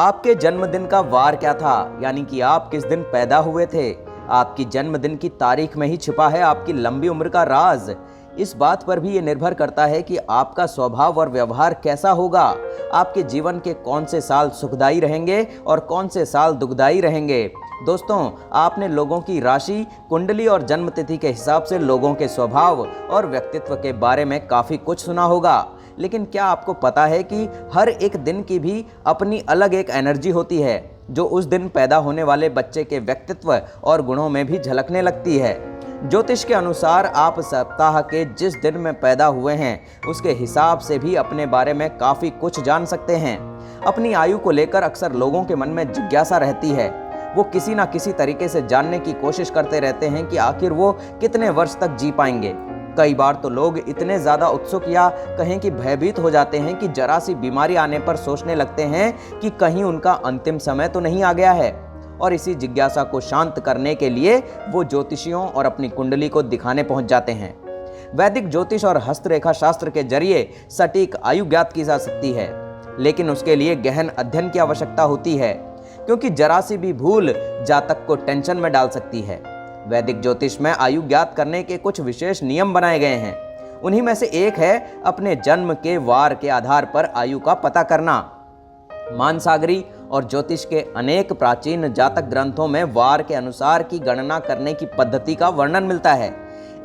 आपके जन्मदिन का वार क्या था, यानी कि आप किस दिन पैदा हुए थे। आपकी जन्मदिन की तारीख में ही छिपा है आपकी लंबी उम्र का राज। इस बात पर भी ये निर्भर करता है कि आपका स्वभाव और व्यवहार कैसा होगा। आपके जीवन के कौन से साल सुखदायी रहेंगे और कौन से साल दुखदायी रहेंगे। दोस्तों, आपने लोगों की राशि, कुंडली और जन्मतिथि के हिसाब से लोगों के स्वभाव और व्यक्तित्व के बारे में काफ़ी कुछ सुना होगा, लेकिन क्या आपको पता है कि हर एक दिन की भी अपनी अलग एक एनर्जी होती है, जो उस दिन पैदा होने वाले बच्चे के व्यक्तित्व और गुणों में भी झलकने लगती है। ज्योतिष के अनुसार आप सप्ताह के जिस दिन में पैदा हुए हैं उसके हिसाब से भी अपने बारे में काफ़ी कुछ जान सकते हैं। अपनी आयु को लेकर अक्सर लोगों के मन में जिज्ञासा रहती है। वो किसी ना किसी तरीके से जानने की कोशिश करते रहते हैं कि आखिर वो कितने वर्ष तक जी पाएंगे। कई बार तो लोग इतने ज़्यादा उत्सुक या कहें कि भयभीत हो जाते हैं कि जरा सी बीमारी आने पर सोचने लगते हैं कि कहीं उनका अंतिम समय तो नहीं आ गया है। और इसी जिज्ञासा को शांत करने के लिए वो ज्योतिषियों और अपनी कुंडली को दिखाने पहुंच जाते हैं। वैदिक ज्योतिष और हस्तरेखा शास्त्र के जरिए सटीक आयु ज्ञात की जा सकती है, लेकिन उसके लिए गहन अध्ययन की आवश्यकता होती है, क्योंकि जरा सी भी भूल जातक को टेंशन में डाल सकती है। वैदिक ज्योतिष में आयु ज्ञात करने के कुछ विशेष नियम बनाए गए हैं। उन्हीं में से एक है अपने जन्म के वार के आधार पर आयु का पता करना। मानसागरी और ज्योतिष के अनेक प्राचीन जातक ग्रंथों में वार के अनुसार की गणना करने की पद्धति का वर्णन मिलता है।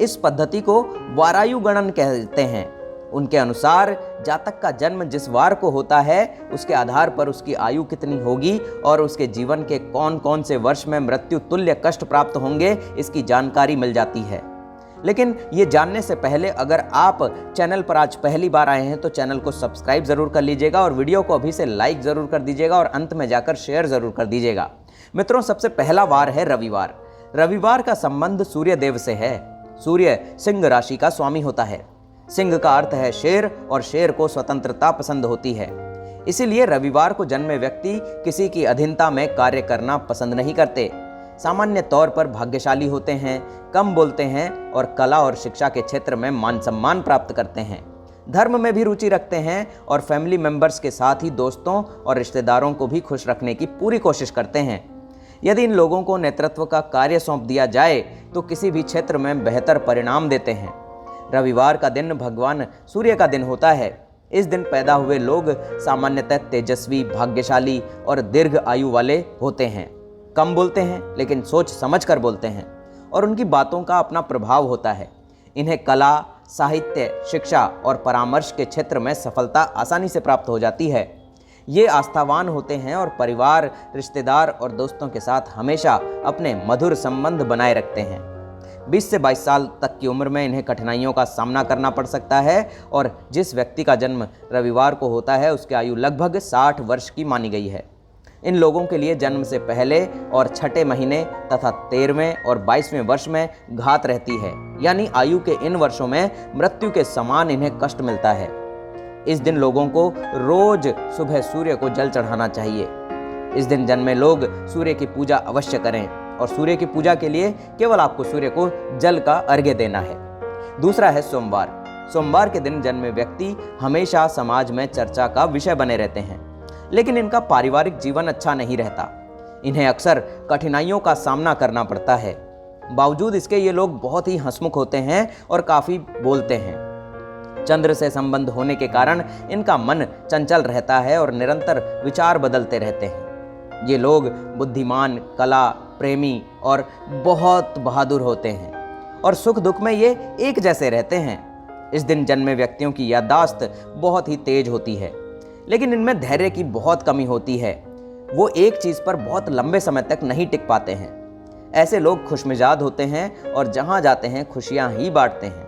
इस पद्धति को वारायु गणन कहते हैं। उनके अनुसार जातक का जन्म जिस वार को होता है उसके आधार पर उसकी आयु कितनी होगी और उसके जीवन के कौन कौन से वर्ष में मृत्यु तुल्य कष्ट प्राप्त होंगे, इसकी जानकारी मिल जाती है। लेकिन ये जानने से पहले अगर आप चैनल पर आज पहली बार आए हैं तो चैनल को सब्सक्राइब जरूर कर लीजिएगा और वीडियो को अभी से लाइक जरूर कर दीजिएगा और अंत में जाकर शेयर जरूर कर दीजिएगा। मित्रों, सबसे पहला वार है रविवार। रविवार का संबंध सूर्य देव से है। सूर्य सिंह राशि का स्वामी होता है। सिंह का अर्थ है शेर और शेर को स्वतंत्रता पसंद होती है। इसीलिए रविवार को जन्मे व्यक्ति किसी की अधीनता में कार्य करना पसंद नहीं करते। सामान्य तौर पर भाग्यशाली होते हैं, कम बोलते हैं और कला और शिक्षा के क्षेत्र में मान सम्मान प्राप्त करते हैं। धर्म में भी रुचि रखते हैं और फैमिली मेंबर्स के साथ ही दोस्तों और रिश्तेदारों को भी खुश रखने की पूरी कोशिश करते हैं। यदि इन लोगों को नेतृत्व का कार्य सौंप दिया जाए तो किसी भी क्षेत्र में बेहतर परिणाम देते हैं। रविवार का दिन भगवान सूर्य का दिन होता है। इस दिन पैदा हुए लोग सामान्यतः तेजस्वी, भाग्यशाली और दीर्घ आयु वाले होते हैं। कम बोलते हैं लेकिन सोच समझ कर बोलते हैं और उनकी बातों का अपना प्रभाव होता है। इन्हें कला, साहित्य, शिक्षा और परामर्श के क्षेत्र में सफलता आसानी से प्राप्त हो जाती है। ये आस्थावान होते हैं और परिवार, रिश्तेदार और दोस्तों के साथ हमेशा अपने मधुर संबंध बनाए रखते हैं। 20 से 22 साल तक की उम्र में इन्हें कठिनाइयों का सामना करना पड़ सकता है और जिस व्यक्ति का जन्म रविवार को होता है उसकी आयु लगभग 60 वर्ष की मानी गई है। इन लोगों के लिए जन्म से पहले और छठे महीने तथा 13वें और 22वें वर्ष में घात रहती है, यानी आयु के इन वर्षों में मृत्यु के समान इन्हें कष्ट मिलता है। इस दिन लोगों को रोज सुबह सूर्य को जल चढ़ाना चाहिए। इस दिन जन्मे लोग सूर्य की पूजा अवश्य करें और सूर्य की पूजा के लिए केवल आपको सूर्य को जल का अर्घ्य देना है। दूसरा है सोमवार। सोमवार के दिन जन्मे व्यक्ति हमेशा समाज में चर्चा का विषय बने रहते हैं, लेकिन इनका पारिवारिक जीवन अच्छा नहीं रहता। इन्हें अक्सर कठिनाइयों का सामना करना पड़ता है। बावजूद इसके ये लोग बहुत ही हंसमुख होते हैं और काफ़ी बोलते हैं। चंद्र से संबंध होने के कारण इनका मन चंचल रहता है और निरंतर विचार बदलते रहते हैं। ये लोग बुद्धिमान, कला प्रेमी और बहुत बहादुर होते हैं और सुख दुख में ये एक जैसे रहते हैं। इस दिन जन्मे व्यक्तियों की याददाश्त बहुत ही तेज होती है, लेकिन इनमें धैर्य की बहुत कमी होती है। वो एक चीज़ पर बहुत लंबे समय तक नहीं टिक पाते हैं। ऐसे लोग खुशमिजाज होते हैं और जहाँ जाते हैं खुशियाँ ही बांटते हैं।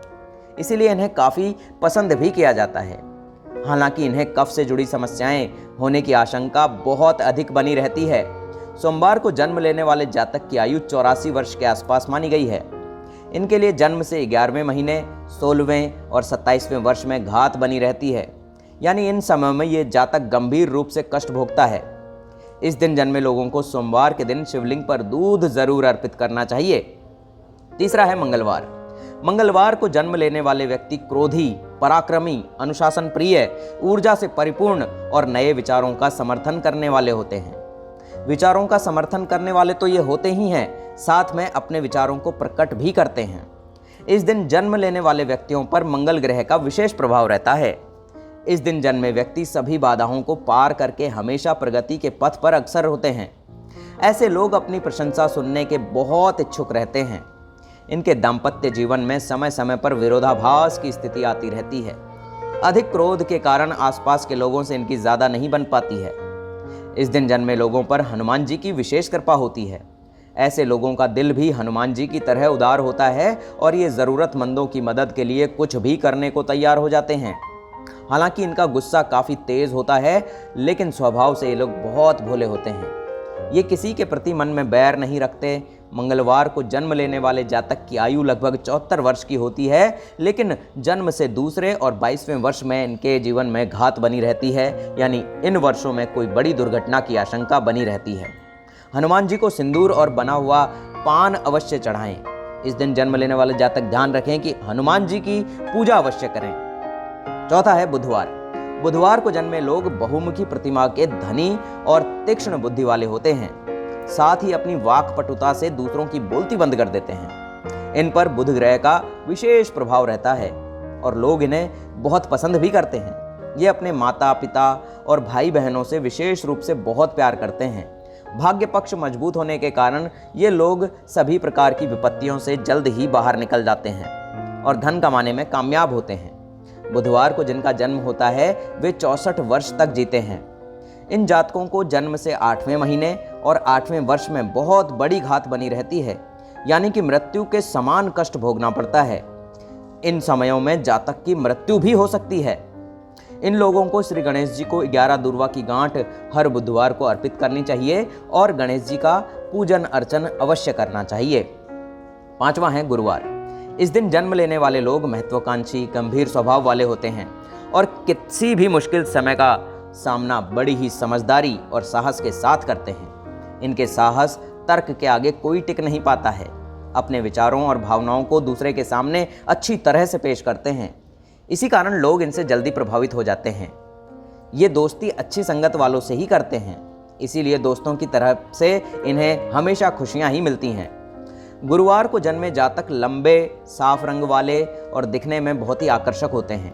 इसीलिए इन्हें काफ़ी पसंद भी किया जाता है। हालांकि इन्हें कफ से जुड़ी समस्याएं होने की आशंका बहुत अधिक बनी रहती है। सोमवार को जन्म लेने वाले जातक की आयु 84 वर्ष के आसपास मानी गई है। इनके लिए जन्म से 11वें महीने, 16वें और 27वें वर्ष में घात बनी रहती है, यानी इन समय में ये जातक गंभीर रूप से कष्ट भोगता है। इस दिन जन्मे लोगों को सोमवार के दिन शिवलिंग पर दूध जरूर अर्पित करना चाहिए। तीसरा है मंगलवार। मंगलवार को जन्म लेने वाले व्यक्ति क्रोधी, पराक्रमी, अनुशासन प्रिय, ऊर्जा से परिपूर्ण और नए विचारों का समर्थन करने वाले होते हैं। विचारों का समर्थन करने वाले तो ये होते ही हैं, साथ में अपने विचारों को प्रकट भी करते हैं। इस दिन जन्म लेने वाले व्यक्तियों पर मंगल ग्रह का विशेष प्रभाव रहता है। इस दिन जन्मे व्यक्ति सभी बाधाओं को पार करके हमेशा प्रगति के पथ पर अग्रसर होते हैं। ऐसे लोग अपनी प्रशंसा सुनने के बहुत इच्छुक रहते हैं। इनके दाम्पत्य जीवन में समय समय पर विरोधाभास की स्थिति आती रहती है। अधिक क्रोध के कारण आसपास के लोगों से इनकी ज्यादा नहीं बन पाती है। इस दिन जन्मे लोगों पर हनुमान जी की विशेष कृपा होती है। ऐसे लोगों का दिल भी हनुमान जी की तरह उदार होता है और ये जरूरतमंदों की मदद के लिए कुछ भी करने को तैयार हो जाते हैं। हालांकि इनका गुस्सा काफी तेज होता है, लेकिन स्वभाव से ये लोग बहुत भोले होते हैं। ये किसी के प्रति मन में बैर नहीं रखते। मंगलवार को जन्म लेने वाले जातक की आयु लगभग 74 वर्ष की होती है, लेकिन जन्म से दूसरे और 22वें वर्ष में इनके जीवन में घात बनी रहती है, यानी इन वर्षों में कोई बड़ी दुर्घटना की आशंका बनी रहती है। हनुमान जी को सिंदूर और बना हुआ पान अवश्य चढ़ाएं। इस दिन जन्म लेने वाले जातक ध्यान रखें कि हनुमान जी की पूजा अवश्य करें। चौथा है बुधवार। बुधवार को जन्मे लोग बहुमुखी प्रतिमा के धनी और तीक्ष्ण बुद्धि वाले होते हैं। साथ ही अपनी वाक्पटुता से दूसरों की बोलती बंद कर देते हैं। इन पर बुध ग्रह का विशेष प्रभाव रहता है और लोग इन्हें बहुत पसंद भी करते हैं। ये अपने माता पिता और भाई बहनों से विशेष रूप से बहुत प्यार करते हैं। भाग्य पक्ष मजबूत होने के कारण ये लोग सभी प्रकार की विपत्तियों से जल्द ही बाहर निकल जाते हैं और धन कमाने में कामयाब होते हैं। बुधवार को जिनका जन्म होता है वे 64 वर्ष तक जीते हैं। इन जातकों को जन्म से 8वें महीने और 8वें वर्ष में बहुत बड़ी घात बनी रहती है, यानी कि मृत्यु के समान कष्ट भोगना पड़ता है। इन समयों में जातक की मृत्यु भी हो सकती है। इन लोगों को श्री गणेश जी को 11 दूर्वा की गांठ हर बुधवार को अर्पित करनी चाहिए और गणेश जी का पूजन अर्चन अवश्य करना चाहिए। पांचवा है गुरुवार। इस दिन जन्म लेने वाले लोग महत्वाकांक्षी, गंभीर स्वभाव वाले होते हैं और किसी भी मुश्किल समय का सामना बड़ी ही समझदारी और साहस के साथ करते हैं। इनके साहस तर्क के आगे कोई टिक नहीं पाता है। अपने विचारों और भावनाओं को दूसरे के सामने अच्छी तरह से पेश करते हैं। इसी कारण लोग इनसे जल्दी प्रभावित हो जाते हैं। ये दोस्ती अच्छी संगत वालों से ही करते हैं, इसीलिए दोस्तों की तरफ से इन्हें हमेशा खुशियां ही मिलती हैं। गुरुवार को जन्मे जातक लंबे, साफ रंग वाले और दिखने में बहुत ही आकर्षक होते हैं।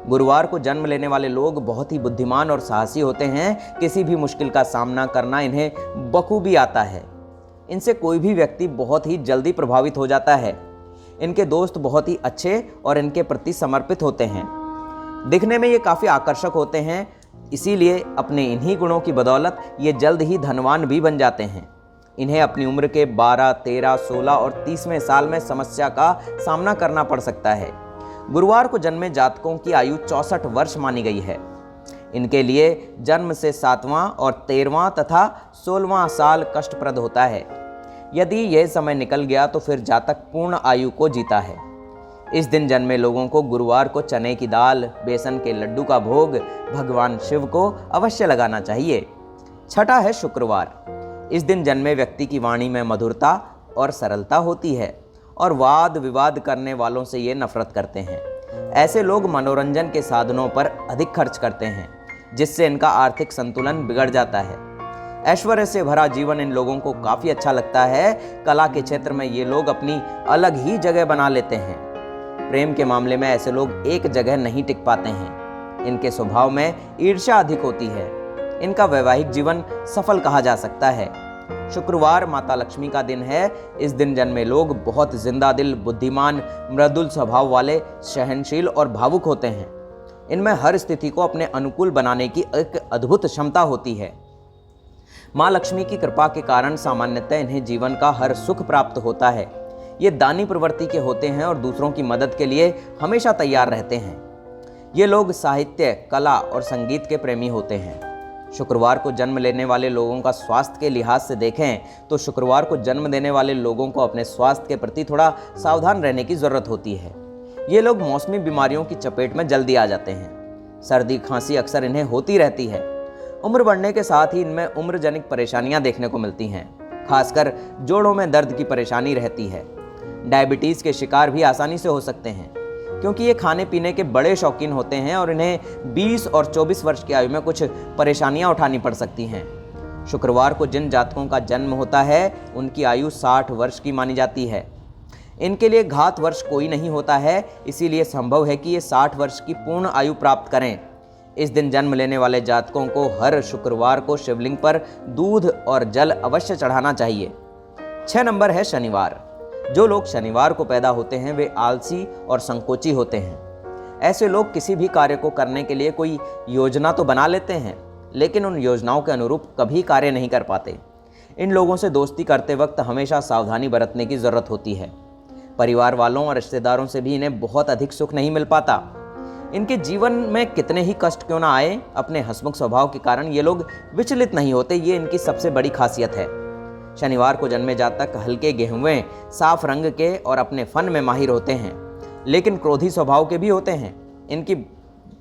गुरुवार को जन्म लेने वाले लोग बहुत ही बुद्धिमान और साहसी होते हैं। किसी भी मुश्किल का सामना करना इन्हें बखूबी आता है। इनसे कोई भी व्यक्ति बहुत ही जल्दी प्रभावित हो जाता है। इनके दोस्त बहुत ही अच्छे और इनके प्रति समर्पित होते हैं। दिखने में ये काफ़ी आकर्षक होते हैं, इसीलिए अपने इन्हीं गुणों की बदौलत ये जल्द ही धनवान भी बन जाते हैं। इन्हें अपनी उम्र के 12, 13, 16 और 30वें साल में समस्या का सामना करना पड़ सकता है। गुरुवार को जन्मे जातकों की आयु 64 वर्ष मानी गई है। इनके लिए जन्म से 7वां और 13वां तथा 16वां साल कष्टप्रद होता है। यदि यह समय निकल गया तो फिर जातक पूर्ण आयु को जीता है। इस दिन जन्मे लोगों को गुरुवार को चने की दाल, बेसन के लड्डू का भोग भगवान शिव को अवश्य लगाना चाहिए। छठा है शुक्रवार। इस दिन जन्मे व्यक्ति की वाणी में मधुरता और सरलता होती है और वाद विवाद करने वालों से ये नफरत करते हैं। ऐसे लोग मनोरंजन के साधनों पर अधिक खर्च करते हैं, जिससे इनका आर्थिक संतुलन बिगड़ जाता है। ऐश्वर्य से भरा जीवन इन लोगों को काफ़ी अच्छा लगता है। कला के क्षेत्र में ये लोग अपनी अलग ही जगह बना लेते हैं। प्रेम के मामले में ऐसे लोग एक जगह नहीं टिक पाते हैं। इनके स्वभाव में ईर्ष्या अधिक होती है। इनका वैवाहिक जीवन सफल कहा जा सकता है। शुक्रवार माता लक्ष्मी का दिन है। इस दिन जन्मे लोग बहुत जिंदा दिल, बुद्धिमान, मृदुल स्वभाव वाले, सहनशील और भावुक होते हैं। इनमें हर स्थिति को अपने अनुकूल बनाने की एक अद्भुत क्षमता होती है। माँ लक्ष्मी की कृपा के कारण सामान्यतः इन्हें जीवन का हर सुख प्राप्त होता है। ये दानी प्रवृत्ति के होते हैं और दूसरों की मदद के लिए हमेशा तैयार रहते हैं। ये लोग साहित्य, कला और संगीत के प्रेमी होते हैं। शुक्रवार को जन्म लेने वाले लोगों का स्वास्थ्य के लिहाज से देखें तो शुक्रवार को जन्म देने वाले लोगों को अपने स्वास्थ्य के प्रति थोड़ा सावधान रहने की ज़रूरत होती है। ये लोग मौसमी बीमारियों की चपेट में जल्दी आ जाते हैं। सर्दी खांसी अक्सर इन्हें होती रहती है। उम्र बढ़ने के साथ ही इनमें उम्रजनित परेशानियां देखने को मिलती हैं। खासकर जोड़ों में दर्द की परेशानी रहती है। डायबिटीज़ के शिकार भी आसानी से हो सकते हैं, क्योंकि ये खाने पीने के बड़े शौकीन होते हैं और इन्हें 20 और 24 वर्ष की आयु में कुछ परेशानियां उठानी पड़ सकती हैं। शुक्रवार को जिन जातकों का जन्म होता है उनकी आयु 60 वर्ष की मानी जाती है। इनके लिए घात वर्ष कोई नहीं होता है, इसीलिए संभव है कि ये 60 वर्ष की पूर्ण आयु प्राप्त करें। इस दिन जन्म लेने वाले जातकों को हर शुक्रवार को शिवलिंग पर दूध और जल अवश्य चढ़ाना चाहिए। 6 नंबर है शनिवार। जो लोग शनिवार को पैदा होते हैं वे आलसी और संकोची होते हैं। ऐसे लोग किसी भी कार्य को करने के लिए कोई योजना तो बना लेते हैं, लेकिन उन योजनाओं के अनुरूप कभी कार्य नहीं कर पाते। इन लोगों से दोस्ती करते वक्त हमेशा सावधानी बरतने की ज़रूरत होती है। परिवार वालों और रिश्तेदारों से भी इन्हें बहुत अधिक सुख नहीं मिल पाता। इनके जीवन में कितने ही कष्ट क्यों ना आए, अपने हंसमुख स्वभाव के कारण ये लोग विचलित नहीं होते। ये इनकी सबसे बड़ी खासियत है। शनिवार को जन्मे जातक हल्के गेहूं, साफ रंग के और अपने फन में माहिर होते हैं, लेकिन क्रोधी स्वभाव के भी होते हैं। इनकी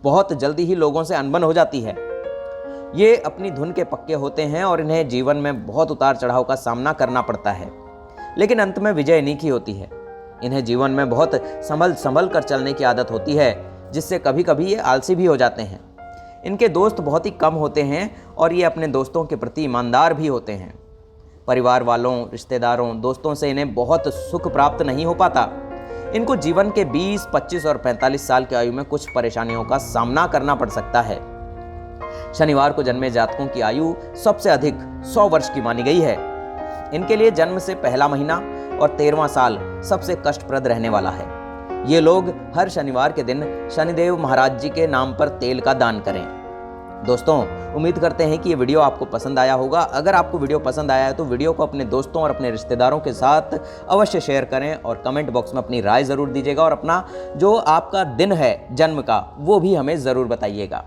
बहुत जल्दी ही लोगों से अनबन हो जाती है। ये अपनी धुन के पक्के होते हैं और इन्हें जीवन में बहुत उतार चढ़ाव का सामना करना पड़ता है, लेकिन अंत में विजय इन्हीं की होती है। इन्हें जीवन में बहुत संभल कर चलने की आदत होती है, जिससे कभी कभी ये आलसी भी हो जाते हैं। इनके दोस्त बहुत ही कम होते हैं और ये अपने दोस्तों के प्रति ईमानदार भी होते हैं। परिवार वालों, रिश्तेदारों, दोस्तों से इन्हें बहुत सुख प्राप्त नहीं हो पाता। इनको जीवन के 20, 25 और 45 साल की आयु में कुछ परेशानियों का सामना करना पड़ सकता है। शनिवार को जन्मे जातकों की आयु सबसे अधिक 100 वर्ष की मानी गई है। इनके लिए जन्म से पहला महीना और 13वां साल सबसे कष्टप्रद रहने वाला है। ये लोग हर शनिवार के दिन शनिदेव महाराज जी के नाम पर तेल का दान करें। दोस्तों, उम्मीद करते हैं कि ये वीडियो आपको पसंद आया होगा। अगर आपको वीडियो पसंद आया है तो वीडियो को अपने दोस्तों और अपने रिश्तेदारों के साथ अवश्य शेयर करें और कमेंट बॉक्स में अपनी राय ज़रूर दीजिएगा और अपना जो आपका दिन है जन्म का वो भी हमें ज़रूर बताइएगा।